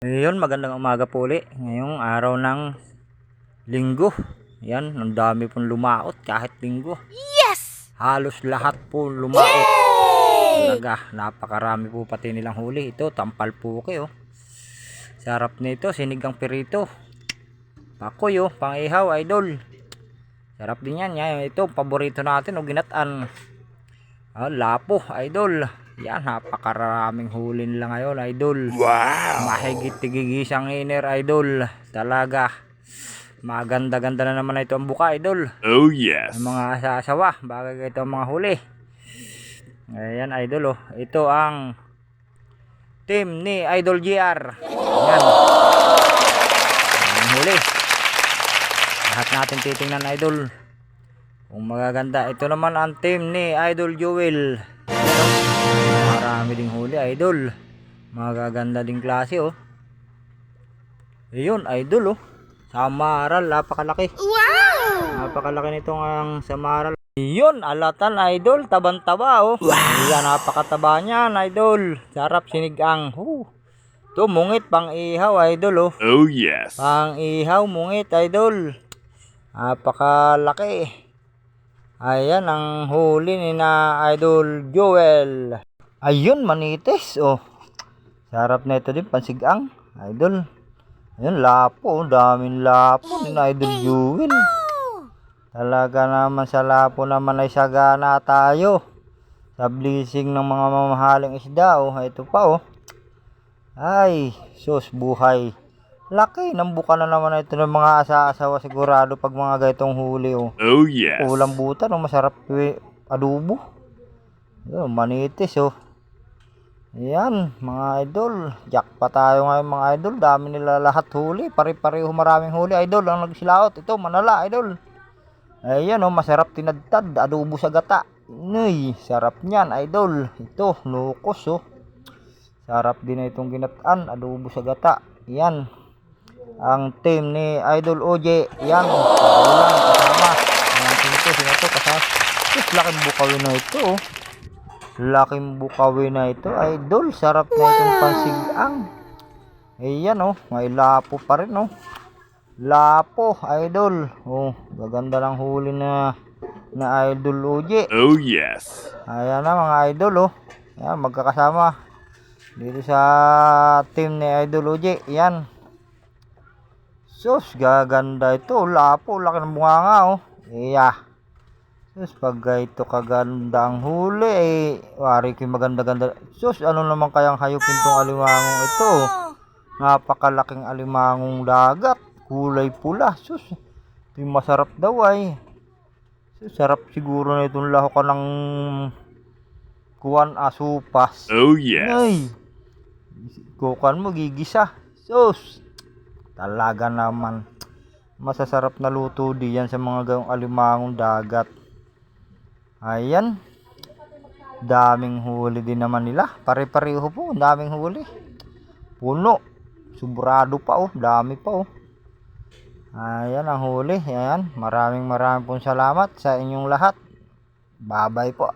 Ngayon, magandang umaga po ulit. Ngayong araw ng linggo. Yan, ang dami pong lumaot kahit linggo. Yes! Halos lahat po lumaot. Talaga, napakarami po pati nilang huli. Ito, tampal puke oh. Sarap nito, sinigang pirito. Pakoy oh, pang-ihaw, idol. Sarap din yan. Yan ito, paborito natin o ginataan. Lapo, idol. Yan, napakaraming huli nila ngayon, idol. Wow! Mahigit tigigisang iner, idol. Talaga. Maganda-ganda na naman ito ang buka, idol. Oh yes! Ang mga asawa, bagay ito ang mga huli. Ayan, idol, oh. Ito ang team ni Idol GR. Ayan. Ang huli. Lahat natin titingnan, idol. Kung magaganda. Ito naman ang team ni Idol Joel. Marami ding huli, idol. Magaganda ding klase oh. Ayun, idol oh. Samaral, napakalaki. Wow! Napakalaki nitong ang samaral. Ayun, alatan idol, taban-taba oh. Wow! Ayan, napakataba niyan, idol. Sarap sinigang. Ito, mungit pang ihaw, idol oh. Oh yes! Pang ihaw, mungit, idol. Napakalaki. Ayan ang huli ni na Idol Joel. Ayun, manitis oh. Sarap na ito din, pansigang, idol. Ayun, lapo, daming lapo ni na Idol Joel. Talaga naman sa lapo naman ay sagana tayo. Sa blessing ng mga mamahaling isda oh. Ito pa oh. Ay, sus buhay. Laki ng buka na naman ito ng mga asa-asawa sigurado pag mga gaitong huli oh. Oh yes! Ulam buta no, masarap adobo. Ayun, manitis oh. Ayan, mga idol. Jackpot tayo ngayon, mga idol. Dami nila lahat huli. Pare-pareho maraming huli, idol. Ang nagsilaot. Ito, manala, idol. Ayan oh, masarap tinadtad. Adobo sa gata. Nay, sarap niyan, idol. Ito, lukos oh. Sarap din na itong ginataan. Adobo sa gata. Ayan. Ang team ni Idol OJ. Ayan, ulan kasama. Ayan, sino to kasama. Laking bukawin na ito oh. Laking bukawin na ito, idol. Sarap na itong pansigang. Ayan oh, may lapo pa rin oh. Lapo, idol. Oh, gaganda ng huli na Idol OJ. Oh yes! Ayan na mga idol oh. Ayan, magkakasama dito sa team ni Idol OJ. Ayan. Sus, gaganda ito. Lapo, laki ng bunganga oh. Iya. Sus, pag ito kaganda ang huli eh, wari ko maganda-ganda. Sus, ano naman kayang hayupin tong alimangong ito? Napakalaking alimangong dagat. Kulay pula. Sus, ito masarap daw ay. Sus, sarap siguro na itong lahokan ng kuwan asupas. Oh yes! Ay, kukan mo gigisa. Sus, talaga naman. Masasarap na luto diyan sa mga gawang alimangong dagat. Ayan. Daming huli din naman nila. Pare-pareho po. Daming huli. Puno. Sobrado pa oh. Dami pa oh. Ayan ang huli. Ayan. Maraming pong salamat sa inyong lahat. Bye-bye po.